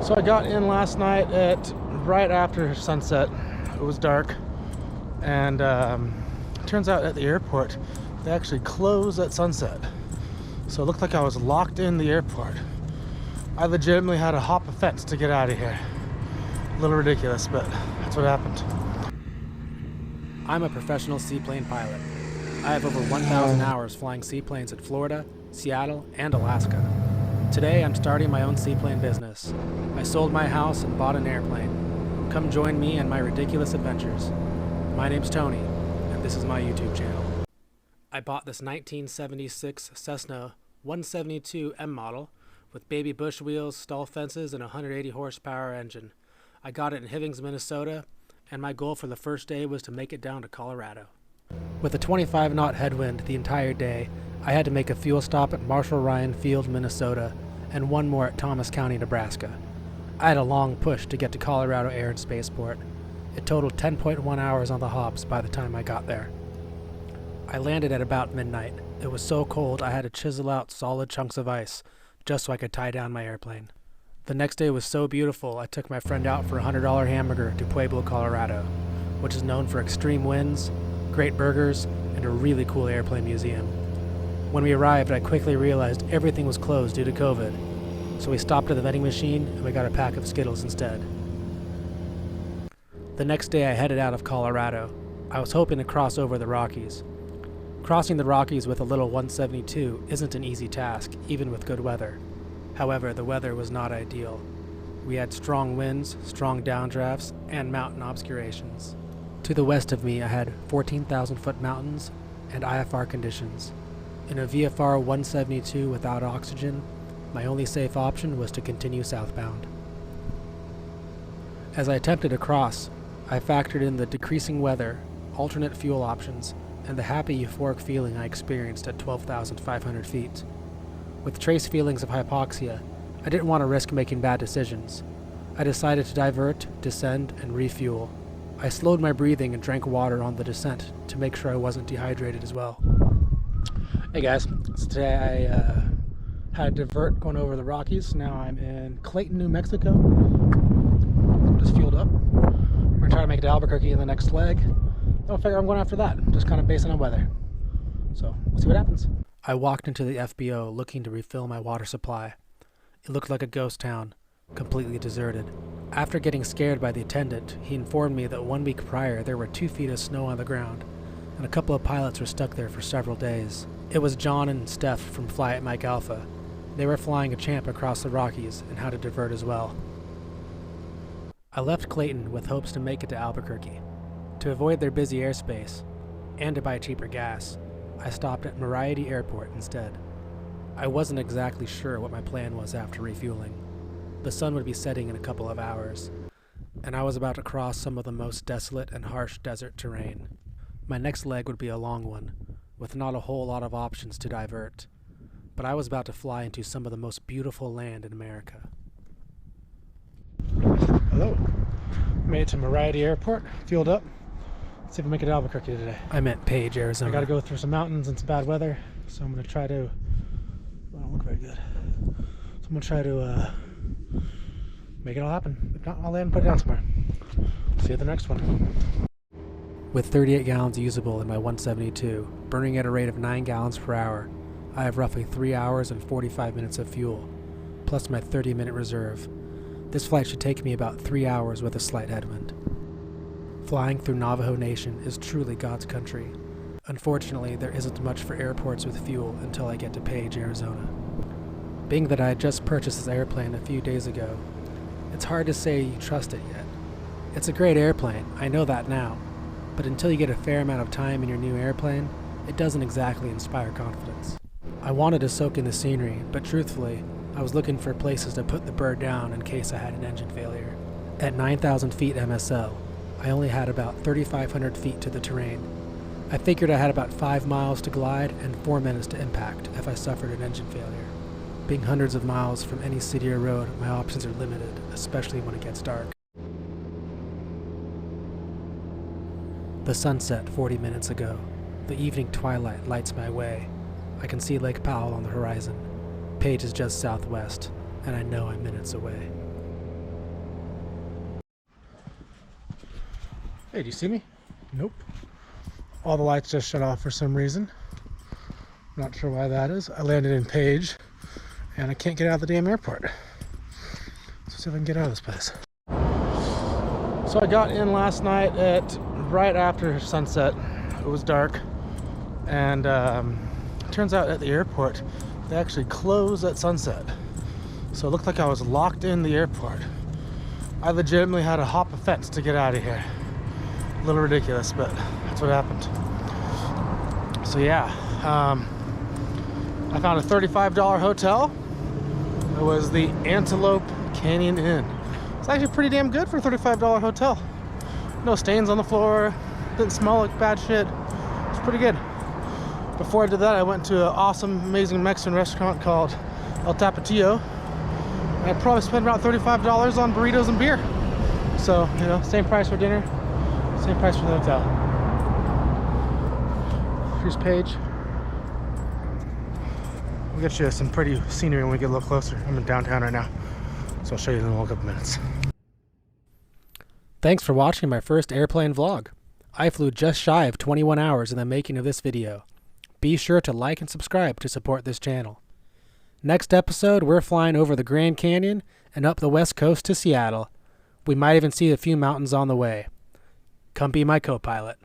So I got in last night at right after sunset. It was dark, and turns out at the airport they actually close at sunset. So it looked like I was locked in the airport. I legitimately had to hop a fence to get out of here. A little ridiculous, but that's what happened. I'm a professional seaplane pilot. I have over 1,000 hours flying seaplanes at Florida, Seattle, and Alaska. Today, I'm starting my own seaplane business. I sold my house and bought an airplane. Come join me in my ridiculous adventures. My name's Tony, and this is my YouTube channel. I bought this 1976 Cessna 172M model with baby bush wheels, stall fences, and a 180 horsepower engine. I got it in Hivings, Minnesota, and my goal for the first day was to make it down to Colorado. With a 25-knot headwind the entire day, I had to make a fuel stop at Marshall Ryan Field, Minnesota, and one more at Thomas County, Nebraska. I had a long push to get to Colorado Air and Spaceport. It totaled 10.1 hours on the hops by the time I got there. I landed at about midnight. It was so cold I had to chisel out solid chunks of ice just so I could tie down my airplane. The next day was so beautiful I took my friend out for a $100 hamburger to Pueblo, Colorado, which is known for extreme winds, great burgers, and a really cool airplane museum. When we arrived, I quickly realized everything was closed due to COVID, so we stopped at the vending machine and we got a pack of Skittles instead. The next day I headed out of Colorado. I was hoping to cross over the Rockies. Crossing the Rockies with a little 172 isn't an easy task, even with good weather. However, the weather was not ideal. We had strong winds, strong downdrafts, and mountain obscurations. To the west of me I had 14,000-foot mountains and IFR conditions. In a VFR 172 without oxygen, my only safe option was to continue southbound. As I attempted to cross, I factored in the decreasing weather, alternate fuel options, and the happy euphoric feeling I experienced at 12,500 feet. With trace feelings of hypoxia, I didn't want to risk making bad decisions. I decided to divert, descend, and refuel. I slowed my breathing and drank water on the descent to make sure I wasn't dehydrated as well. Hey guys, so today I had to divert going over the Rockies. Now I'm in Clayton, New Mexico. I'm just fueled up. We're gonna try to make it to Albuquerque in the next leg. Then we'll figure I'm going after that, just kind of based on weather. So we'll see what happens. I walked into the FBO looking to refill my water supply. It looked like a ghost town, completely deserted. After getting scared by the attendant, he informed me that 1 week prior there were 2 feet of snow on the ground, and a couple of pilots were stuck there for several days. It was John and Steph from Fly at Mike Alpha. They were flying a champ across the Rockies and how to divert as well. I left Clayton with hopes to make it to Albuquerque. To avoid their busy airspace, and to buy cheaper gas, I stopped at Moriarty Airport instead. I wasn't exactly sure what my plan was after refueling. The sun would be setting in a couple of hours, and I was about to cross some of the most desolate and harsh desert terrain. My next leg would be a long one, with not a whole lot of options to divert, but I was about to fly into some of the most beautiful land in America. Hello. Made it to Moriarty Airport, fueled up. Let's see if we make it to Albuquerque today. I meant Page, Arizona. I gotta go through some mountains and some bad weather, so I'm gonna try to... I don't look very good. So I'm gonna try to make it all happen. If not, I'll land and put it down somewhere. See you at the next one. With 38 gallons usable in my 172, burning at a rate of 9 gallons per hour, I have roughly 3 hours and 45 minutes of fuel, plus my 30-minute reserve. This flight should take me about 3 hours with a slight headwind. Flying through Navajo Nation is truly God's country. Unfortunately, there isn't much for airports with fuel until I get to Page, Arizona. Being that I had just purchased this airplane a few days ago, it's hard to say you trust it yet. It's a great airplane, I know that now, but until you get a fair amount of time in your new airplane, it doesn't exactly inspire confidence. I wanted to soak in the scenery, but truthfully, I was looking for places to put the bird down in case I had an engine failure. At 9,000 feet MSL, I only had about 3,500 feet to the terrain. I figured I had about 5 miles to glide and 4 minutes to impact if I suffered an engine failure. Being hundreds of miles from any city or road, my options are limited, especially when it gets dark. The sun set 40 minutes ago. The evening twilight lights my way. I can see Lake Powell on the horizon. Page is just southwest, and I know I'm minutes away. Hey, do you see me? Nope. All the lights just shut off for some reason. Not sure why that is. I landed in Page, and I can't get out of the damn airport. Let's see if I can get out of this place. So I got in last night at right after sunset. It was dark, and turns out at the airport they actually close at sunset. So it looked like I was locked in the airport. I legitimately had to hop a fence to get out of here. A little ridiculous, but that's what happened. So yeah, I found a $35 hotel. It was the Antelope Canyon Inn. It's actually pretty damn good for a $35 hotel. No stains on the floor, didn't smell like bad shit. It's pretty good. Before I did that, I went to an awesome, amazing Mexican restaurant called El Tapatio. I probably spent about $35 on burritos and beer. So, you know, same price for dinner, same price for the hotel. Here's Paige. We'll get you some pretty scenery when we get a little closer. I'm in downtown right now, so I'll show you in a couple minutes. Thanks for watching my first airplane vlog. I flew just shy of 21 hours in the making of this video. Be sure to like and subscribe to support this channel. Next episode, we're flying over the Grand Canyon and up the west coast to Seattle. We might even see a few mountains on the way. Come be my co-pilot.